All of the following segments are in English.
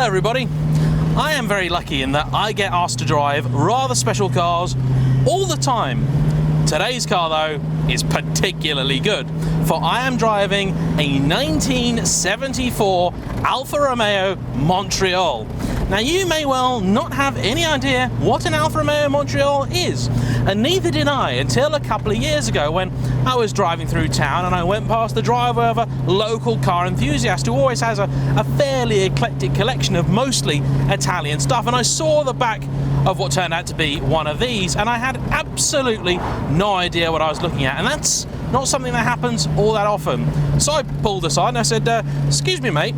Hello everybody. I am very lucky in that I get asked to drive rather special cars all the time. Today's car though is particularly good, for I am driving a 1974 Alfa Romeo Montreal. Now you may well not have any idea what an Alfa Romeo Montreal is, and neither did I until a couple of years ago when I was driving through town and I went past the driveway of a local car enthusiast who always has a fairly eclectic collection of mostly Italian stuff, and I saw the back of what turned out to be one of these, and I had absolutely no idea what I was looking at, and that's not something that happens all that often. So I pulled aside and I said, excuse me mate,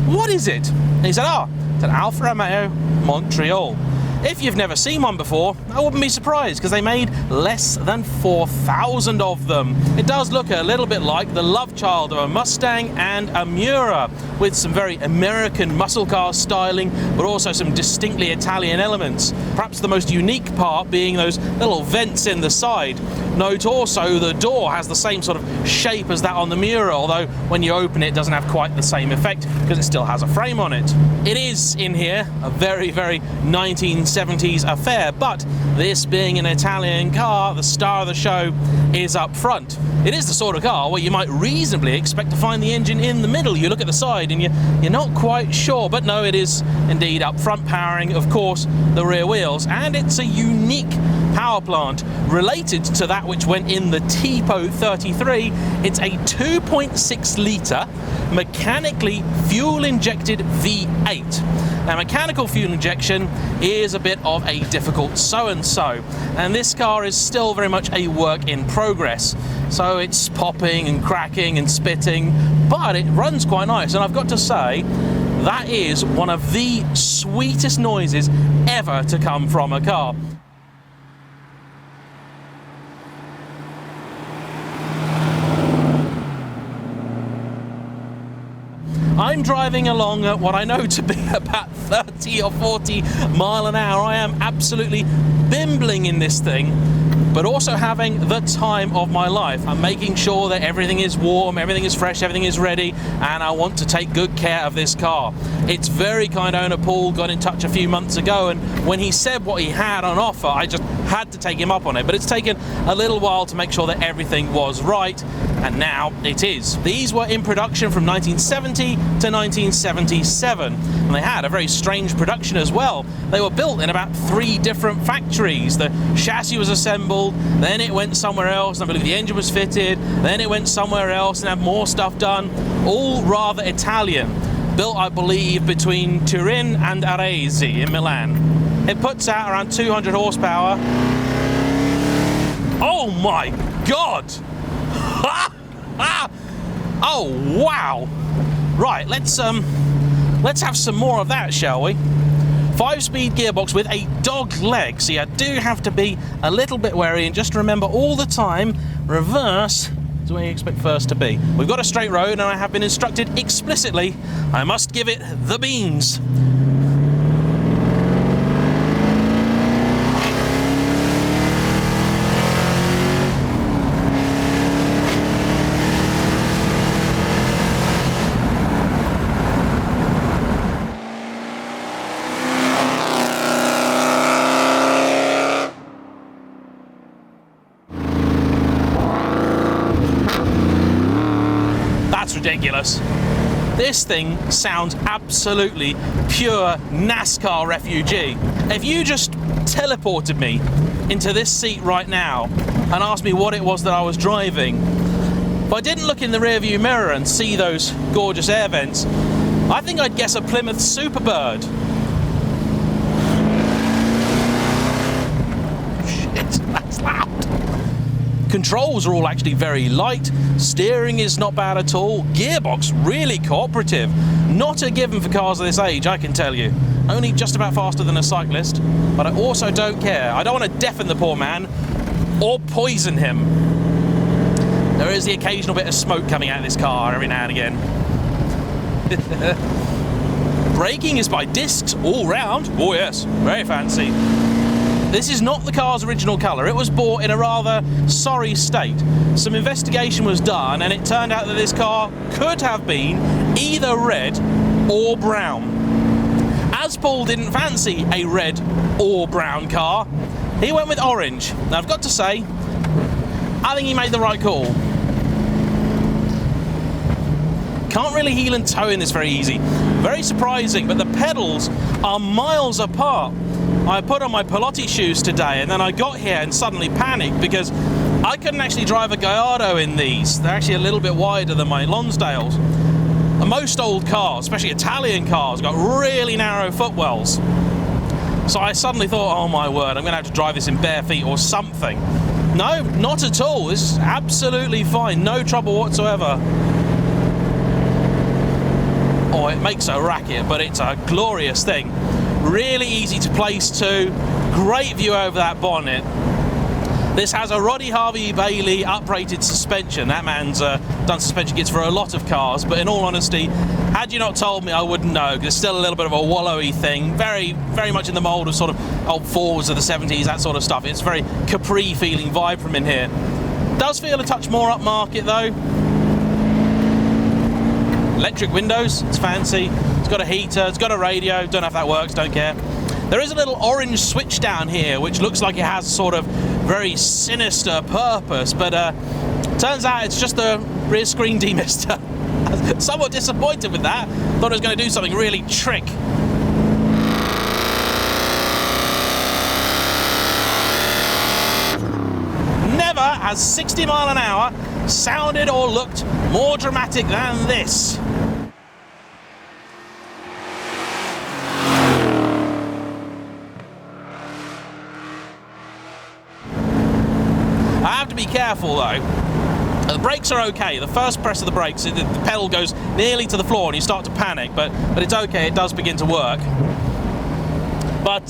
what is it? And he said, it's an Alfa Romeo Montreal. If you've never seen one before, I wouldn't be surprised because they made less than 4,000 of them. It does look a little bit like the love child of a Mustang and a Miura, with some very American muscle car styling, but also some distinctly Italian elements. Perhaps the most unique part being those little vents in the side. Note also the door has the same sort of shape as that on the Miura, although when you open it, it doesn't have quite the same effect because it still has a frame on it. It is, in here, a very, very 1970s affair, but this being an Italian car, the star of the show is up front. It is the sort of car where you might reasonably expect to find the engine in the middle. You look at the side and you're not quite sure, but no, it is indeed up front powering, of course, the rear wheels, and it's a unique power plant related to that which went in the Tipo 33. It's a 2.6 litre mechanically fuel injected V8. Now, mechanical fuel injection is a bit of a difficult so-and-so, and this car is still very much a work in progress. So it's popping and cracking and spitting, but it runs quite nice, and I've got to say, that is one of the sweetest noises ever to come from a car. I'm driving along at what I know to be about 30 or 40 mile an hour. I am absolutely bimbling in this thing, but also having the time of my life. I'm making sure that everything is warm, everything is fresh, everything is ready, and I want to take good care of this car. Its very kind owner Paul got in touch a few months ago, and when he said what he had on offer, I just had to take him up on it. But it's taken a little while to make sure that everything was right, and now it is. These were in production from 1970 to 1977, and they had a very strange production as well. They were built in about 3 different factories. The chassis was assembled, then it went somewhere else, and I believe the engine was fitted, then it went somewhere else and had more stuff done, all rather Italian. Built, I believe, between Turin and Arese in Milan. It puts out around 200 horsepower. Oh my God! Oh wow! Right, let's have some more of that, shall we? 5-speed gearbox with a dog leg, so you do have to be a little bit wary, and just remember all the time, reverse is where you expect first to be. We've got a straight road, and I have been instructed explicitly I must give it the beans. Ridiculous. This thing sounds absolutely pure NASCAR refugee. If you just teleported me into this seat right now and asked me what it was that I was driving, if I didn't look in the rearview mirror and see those gorgeous air vents, I think I'd guess a Plymouth Superbird. Shit, that's loud. Controls are all actually very light, steering is not bad at all, gearbox really cooperative. Not a given for cars of this age, I can tell you. Only just about faster than a cyclist, but I also don't care. I don't want to deafen the poor man or poison him. There is the occasional bit of smoke coming out of this car every now and again. Braking is by discs all round. Oh yes, very fancy. This is not the car's original colour. It was bought in a rather sorry state. Some investigation was done, and it turned out that this car could have been either red or brown. Paul didn't fancy a red or brown car. He went with orange. Now, I've got to say, I think he made the right call. Can't really heel and toe in this very easy. Very surprising, but the pedals are miles apart. I put on my Pilotti shoes today, and then I got here and suddenly panicked because I couldn't actually drive a Gallardo in these. They're actually a little bit wider than my Lonsdales. And most old cars, especially Italian cars, got really narrow footwells. So I suddenly thought, oh my word, I'm going to have to drive this in bare feet or something. No, not at all. This is absolutely fine. No trouble whatsoever. Oh, it makes a racket, but it's a glorious thing. Really easy to place to. Great view over that bonnet. This has a Roddy Harvey-Bailey uprated suspension. That man's done suspension kits for a lot of cars, but in all honesty, had you not told me, I wouldn't know, because it's still a little bit of a wallowy thing. Very, very much in the mould of sort of old Fords of the 70s, that sort of stuff. It's very Capri feeling vibe from in here. Does feel a touch more upmarket though. Electric windows, it's fancy. It's got a heater, it's got a radio, don't know if that works, don't care. There is a little orange switch down here, which looks like it has sort of very sinister purpose, but turns out it's just the rear screen demister. Somewhat disappointed with that. Thought it was going to do something really trick. Never has 60 mile an hour sounded or looked more dramatic than this. I have to be careful though. The brakes are okay. The first press of the brakes, the pedal goes nearly to the floor and you start to panic, but it's okay, it does begin to work. But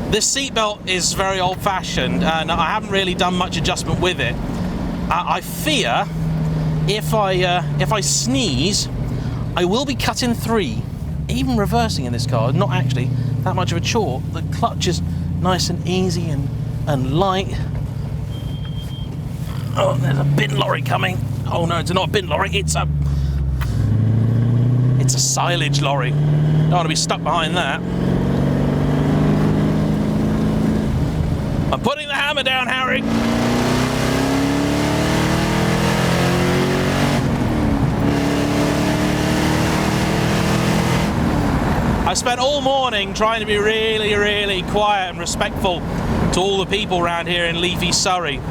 this seatbelt is very old-fashioned and I haven't really done much adjustment with it. I fear if I sneeze, I will be cut in three. Even reversing in this car, not actually that much of a chore. The clutch is nice and easy and light. Oh, there's a bin lorry coming. Oh no, it's not a bin lorry, it's a silage lorry. Don't want to be stuck behind that. I'm putting the hammer down, Harry. I spent all morning trying to be really, really quiet and respectful to all the people around here in leafy Surrey.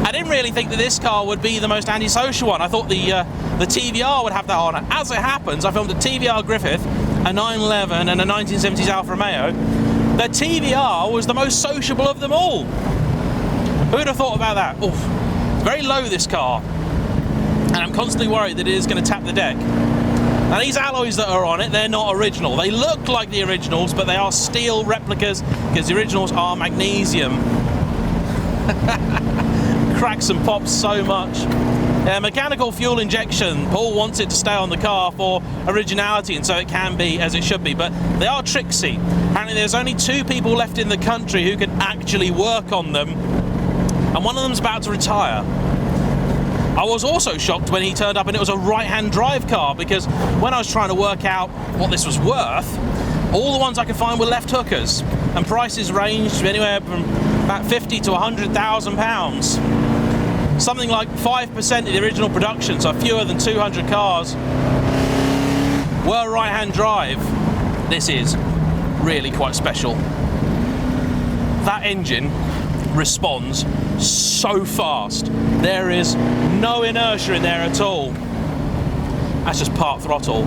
I didn't really think that this car would be the most antisocial one. I thought the TVR would have that on. As it happens, I filmed a TVR Griffith, a 911 and a 1970s Alfa Romeo. The TVR was the most sociable of them all. Who would have thought about that? Oof. It's very low, this car. And I'm constantly worried that it is going to tap the deck. Now these alloys that are on it, they're not original. They look like the originals, but they are steel replicas because the originals are magnesium. Cracks and pops so much. Mechanical fuel injection. Paul wants it to stay on the car for originality, and so it can be as it should be, but they are tricksy. Apparently there's only 2 people left in the country who can actually work on them, and one of them's about to retire. I was also shocked when he turned up and it was a right-hand drive car, because when I was trying to work out what this was worth, all the ones I could find were left hookers, and prices ranged anywhere from about 50 to 100,000 pounds. Something like 5% of the original production, so fewer than 200 cars, were right-hand drive. This is really quite special. That engine responds so fast. There is no inertia in there at all. That's just part throttle.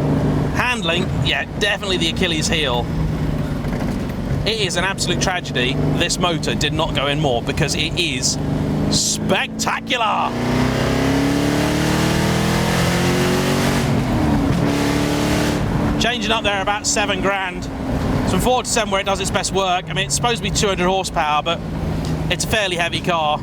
Handling, yeah, definitely the Achilles heel. It is an absolute tragedy this motor did not go in more, because it is spectacular. Changing up there about 7 grand. It's from 4 to 7 where it does its best work. I mean, it's supposed to be 200 horsepower, but it's a fairly heavy car.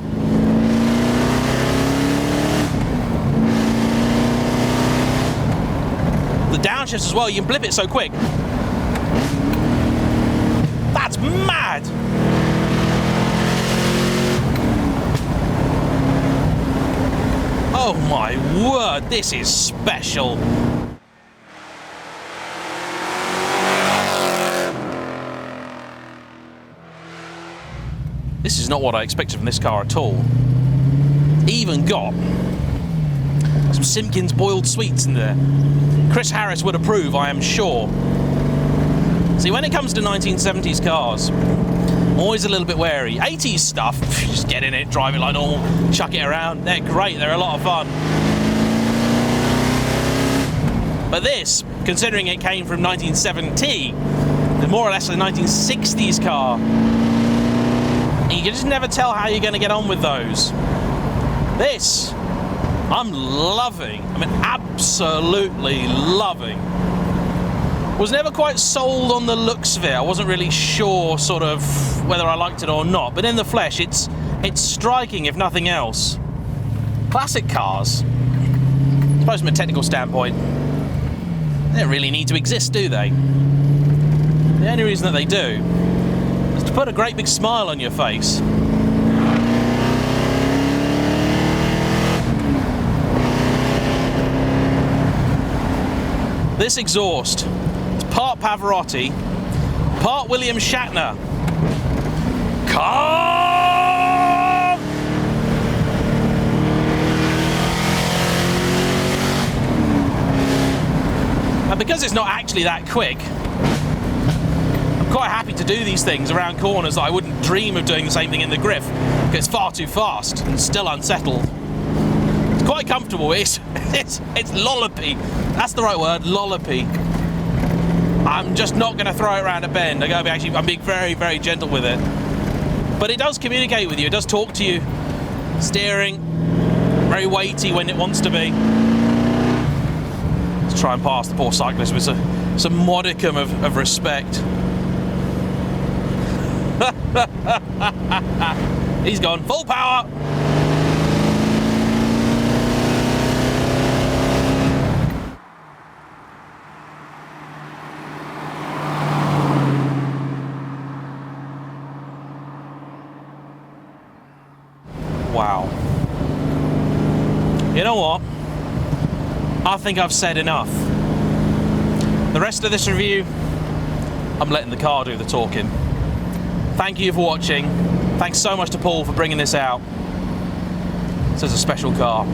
The downshifts as well, you can blip it so quick. That's mad! Oh my word, this is special. This is not what I expected from this car at all. Even got some Simpkins boiled sweets in there. Chris Harris would approve, I am sure. See, when it comes to 1970s cars, I'm always a little bit wary. 80s stuff, just get in it, drive it like normal, chuck it around. They're great, they're a lot of fun. But this, considering it came from 1970, is more or less a 1960s car. And you can just never tell how you're going to get on with those. This, I'm loving. I mean, absolutely loving. Was never quite sold on the looks of it. I wasn't really sure sort of whether I liked it or not, but in the flesh it's striking if nothing else. Classic cars, I suppose from a technical standpoint, they don't really need to exist, do they? The only reason that they do is to put a great big smile on your face. This exhaust, part Pavarotti, part William Shatner. Come! And because it's not actually that quick, I'm quite happy to do these things around corners that I wouldn't dream of doing the same thing in the Griff, because it's far too fast and still unsettled. It's quite comfortable. It's lollopy. That's the right word, lollopy. I'm just not going to throw it around a bend. I'm being very, very gentle with it. But it does communicate with you. It does talk to you. Steering, very weighty when it wants to be. Let's try and pass the poor cyclist with some modicum of respect. He's gone. Full power! Wow. You know what? I think I've said enough. The rest of this review, I'm letting the car do the talking. Thank you for watching. Thanks so much to Paul for bringing this out. This is a special car.